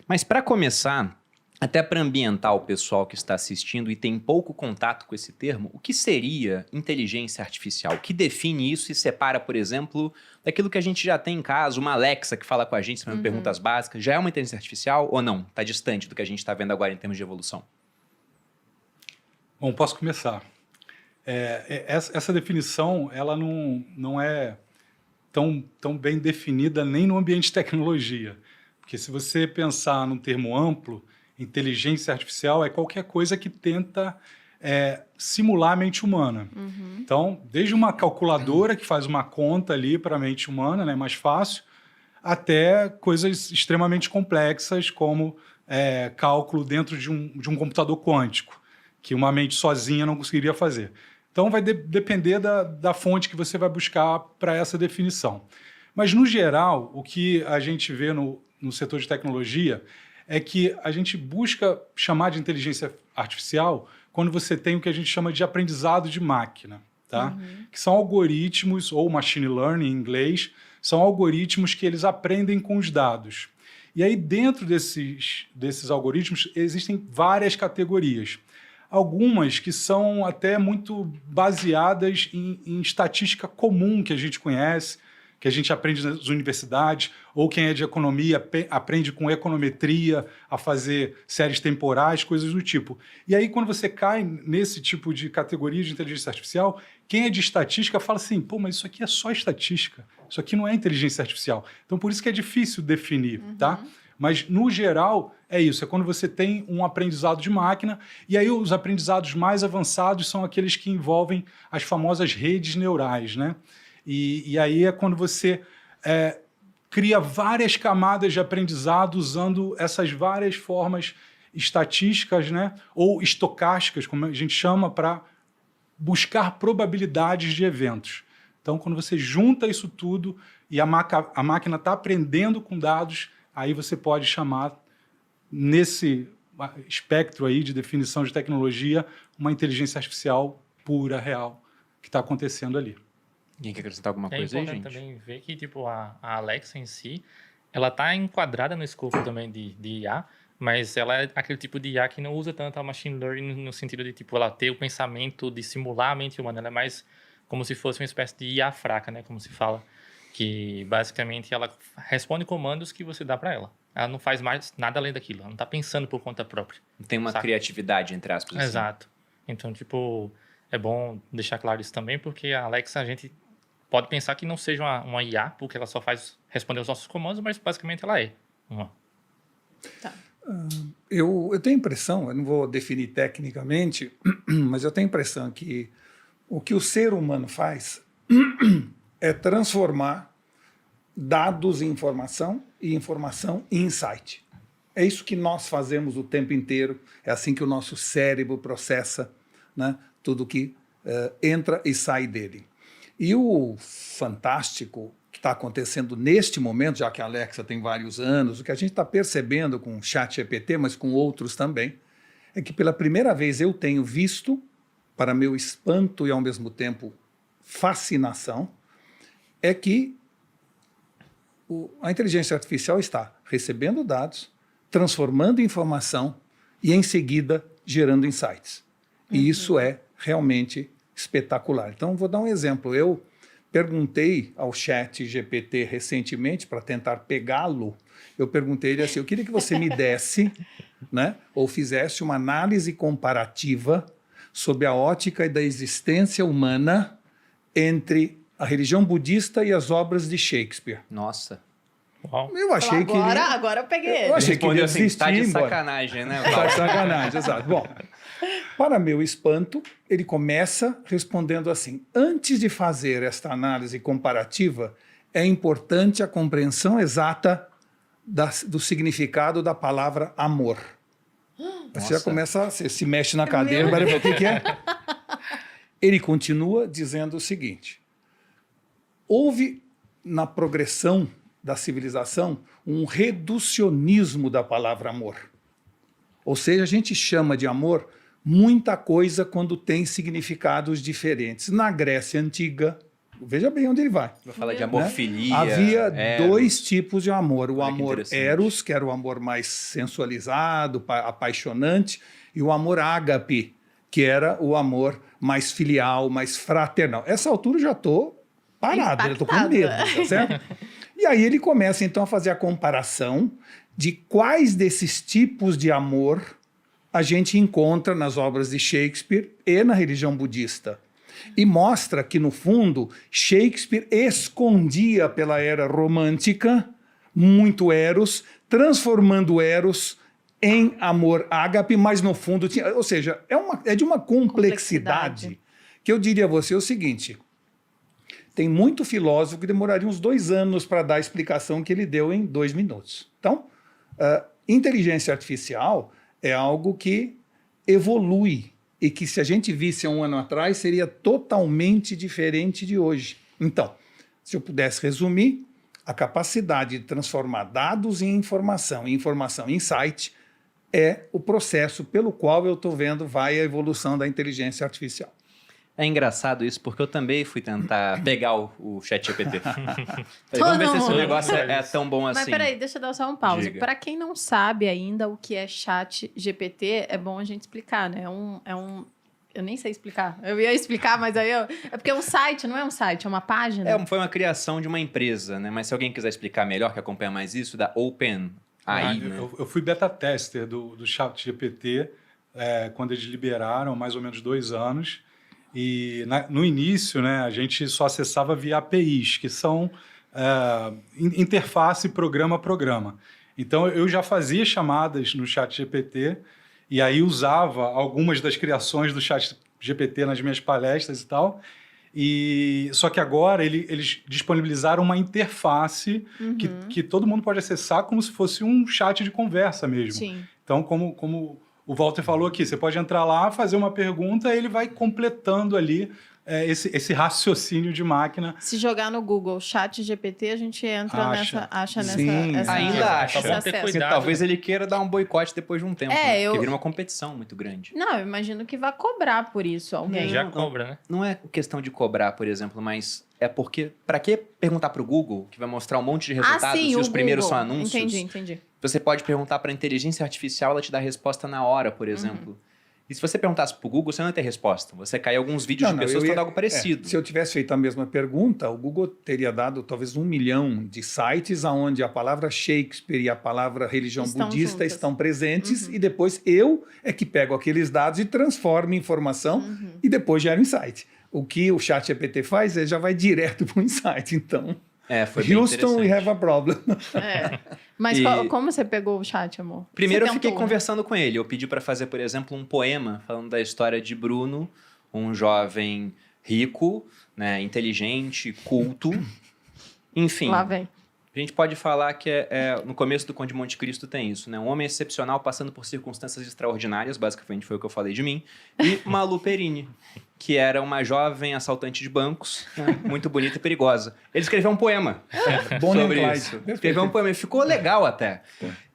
Mas para começar, até para ambientar o pessoal que está assistindo e tem pouco contato com esse termo, o que seria inteligência artificial? O que define isso e separa, por exemplo, daquilo que a gente já tem em casa, uma Alexa que fala com a gente, fazendo perguntas básicas, já é uma inteligência artificial ou não? Está distante do que a gente está vendo agora em termos de evolução? Bom, posso começar. Essa definição ela não é tão bem definida nem no ambiente de tecnologia. Porque se você pensar num termo amplo, inteligência artificial é qualquer coisa que tenta simular a mente humana. Então, desde uma calculadora que faz uma conta ali para a mente humana, né, mais fácil, até coisas extremamente complexas como cálculo dentro de um computador quântico, que uma mente sozinha não conseguiria fazer. Então, vai depender da fonte que você vai buscar para essa definição. Mas, no geral, o que a gente vê no setor de tecnologia é que a gente busca chamar de inteligência artificial quando você tem o que a gente chama de aprendizado de máquina, tá? Que são algoritmos, ou machine learning em inglês, são algoritmos que eles aprendem com os dados. E aí, dentro desses algoritmos, existem várias categorias. Algumas que são até muito baseadas em estatística comum que a gente conhece, que a gente aprende nas universidades, ou quem é de economia aprende com econometria a fazer séries temporais, coisas do tipo. E aí, quando você cai nesse tipo de categoria de inteligência artificial, quem é de estatística fala assim, pô, mas isso aqui é só estatística, isso aqui não é inteligência artificial. Então, por isso que é difícil definir, tá? Mas, no geral, é isso. É quando você tem um aprendizado de máquina, e aí os aprendizados mais avançados são aqueles que envolvem as famosas redes neurais, né? E aí é quando você cria várias camadas de aprendizado usando essas várias formas estatísticas, né? Ou estocásticas, como a gente chama, para buscar probabilidades de eventos. Então, quando você junta isso tudo e a máquina está aprendendo com dados, aí você pode chamar, nesse espectro aí de definição de tecnologia, uma inteligência artificial pura, real, que está acontecendo ali. Alguém quer acrescentar alguma coisa aí, gente? É importante também ver que tipo, a Alexa em si, ela está enquadrada no escopo também de IA, mas ela é aquele tipo de IA que não usa tanto a machine learning no sentido de tipo, ela ter o pensamento de simular a mente humana. Ela é mais como se fosse uma espécie de IA fraca, né? Como se fala. Que basicamente ela responde comandos que você dá para ela. Ela não faz mais nada além daquilo. Ela não está pensando por conta própria. Tem uma criatividade, entre aspas. Assim. Exato. Então, tipo, é bom deixar claro isso também, porque a Alexa, a gente pode pensar que não seja uma IA, porque ela só faz responder os nossos comandos, mas basicamente ela é uma. Tá. Eu tenho a impressão, eu não vou definir tecnicamente, mas eu tenho a impressão que o que o ser humano faz é transformar dados em informação e informação em insight. É isso que nós fazemos o tempo inteiro, é assim que o nosso cérebro processa, né, tudo que entra e sai dele. E o fantástico que está acontecendo neste momento, já que a Alexa tem vários anos, o que a gente está percebendo com o ChatGPT, mas com outros também, é que pela primeira vez eu tenho visto, para meu espanto e ao mesmo tempo fascinação, é que a inteligência artificial está recebendo dados, transformando em informação e, em seguida, gerando insights. E isso é realmente espetacular. Então, vou dar um exemplo. Eu perguntei ao ChatGPT recentemente, para tentar pegá-lo, eu perguntei ele assim, eu queria que você me desse, né, ou fizesse uma análise comparativa sobre a ótica da existência humana entre a religião budista e as obras de Shakespeare. Nossa. Uau. Eu achei Agora eu peguei ele. Eu achei que ele ia assim, desistir, tá de embora. sacanagem, né? Tá de sacanagem, exato. Bom, para meu espanto, ele começa respondendo assim, antes de fazer esta análise comparativa, é importante a compreensão exata do significado da palavra amor. Você já começa, você se mexe na cadeira, agora o que é? Ele continua dizendo o seguinte, houve na progressão da civilização um reducionismo da palavra amor. Ou seja, a gente chama de amor muita coisa quando tem significados diferentes. Na Grécia Antiga, Veja bem onde ele vai. Vou falar de Né? amorfilia. Havia eros. dois tipos de amor. O Olha que amor interessante. eros, que era o amor mais sensualizado, apaixonante, e o amor ágape, que era o amor mais filial, mais fraternal. Essa altura eu já estou parado, eu estou com Impactado. medo, tá certo? E aí ele começa então a fazer a comparação de quais desses tipos de amor a gente encontra nas obras de Shakespeare e na religião budista. E mostra que, no fundo, Shakespeare escondia pela era romântica muito Eros, transformando Eros em amor ágape, mas no fundo tinha. Ou seja, é de uma complexidade que eu diria a você o seguinte: tem muito filósofo que demoraria uns 2 anos para dar a explicação que ele deu em 2 minutos. Então, inteligência artificial é algo que evolui e que, se a gente visse há 1 ano atrás, seria totalmente diferente de hoje. Então, se eu pudesse resumir, a capacidade de transformar dados em informação, e informação em insight, é o processo pelo qual eu estou vendo vai a evolução da inteligência artificial. É engraçado isso, porque eu também fui tentar pegar o ChatGPT. Falei, Todo vamos ver se esse mundo. negócio é tão bom assim. Mas peraí, deixa eu dar só um pause. Diga. Para quem não sabe ainda o que é chat GPT, é bom a gente explicar, né? Eu nem sei explicar. Eu ia explicar, mas aí é porque é um site, não é um site, é uma página. Foi uma criação de uma empresa, né? Mas se alguém quiser explicar melhor, que acompanha mais isso, da OpenAI, né? Eu fui beta tester do ChatGPT quando eles liberaram, mais ou menos 2 anos. E no início, né, a gente só acessava via APIs, que são interface programa a programa. Então, eu já fazia chamadas no ChatGPT e aí usava algumas das criações do ChatGPT nas minhas palestras e tal. Só que agora eles disponibilizaram uma interface que todo mundo pode acessar como se fosse um chat de conversa mesmo. Sim. Então, como o Walter falou aqui, você pode entrar lá, fazer uma pergunta e ele vai completando ali esse raciocínio de máquina. Se jogar no Google chat GPT, a gente entra acha nessa... Sim, ainda acha. esse Só bom ter acesso. cuidado. Talvez ele queira dar um boicote depois de um tempo, né? eu- Porque vira uma competição muito grande. Não, eu imagino que vai cobrar por isso alguém. Já Não, cobra, né? Não é questão de cobrar, por exemplo, mas é porque, para que perguntar para o Google, que vai mostrar um monte de resultados, sim, e o os primeiros Google. são anúncios? Entendi. Você pode perguntar para a inteligência artificial, ela te dá a resposta na hora, por exemplo. E se você perguntasse para o Google, você não ia ter resposta. Você cai alguns vídeos de pessoas falando algo parecido. Se eu tivesse feito a mesma pergunta, o Google teria dado talvez 1 milhão de sites onde a palavra Shakespeare e a palavra religião Estão budista juntas. estão presentes, e depois eu é que pego aqueles dados e transformo em informação e depois gero insight. O que o ChatGPT faz é já vai direto para o insight. Então, Foi bem Houston, we interessante. have a problem. Mas E- como você pegou o chat, amor? Primeiro Você eu fiquei tentou, né? conversando com ele. Eu pedi para fazer, por exemplo, um poema falando da história de Bruno, um jovem rico, né, inteligente, culto. Enfim, Lá vem. a gente pode falar que no começo do Conde de Monte Cristo tem isso, né? Um homem excepcional passando por circunstâncias extraordinárias, basicamente foi o que eu falei de mim, e Malu Perini, que era uma jovem assaltante de bancos, né, muito bonita e perigosa. Ele escreveu um poema Bonnie and sobre Clyde. isso. Perfeito. Escreveu um poema e ficou legal até.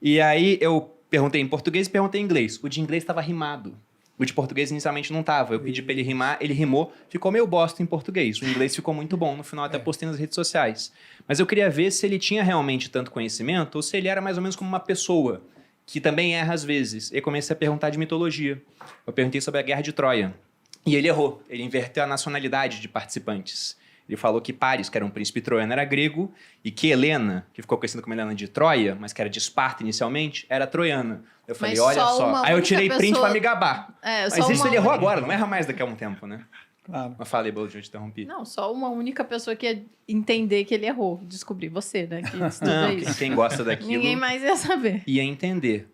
E aí eu perguntei em português e perguntei em inglês. O de inglês estava rimado. O de português inicialmente não estava. Eu pedi para ele rimar, ele rimou, ficou meio bosta em português. O inglês ficou muito bom, no final até postei nas redes sociais. Mas eu queria ver se ele tinha realmente tanto conhecimento ou se ele era mais ou menos como uma pessoa que também erra às vezes. E comecei a perguntar de mitologia. Eu perguntei sobre a Guerra de Troia. E ele errou. Ele inverteu a nacionalidade de participantes. Ele falou que Paris, que era um príncipe troiano, era grego, e que Helena, que ficou conhecida como Helena de Troia, mas que era de Esparta inicialmente, era troiana. Eu falei, Mas olha só só. uma Aí eu única tirei print pessoa- pra me gabar. Mas Mas isso ele errou agora, não erra mais daqui a um tempo, né? Claro. Mas falei, Bold, eu te interrompi. Não, só uma única pessoa que ia entender que ele errou. Descobrir você, né? Que estuda Não, isso. quem gosta daquilo Ninguém mais ia saber. ia entender.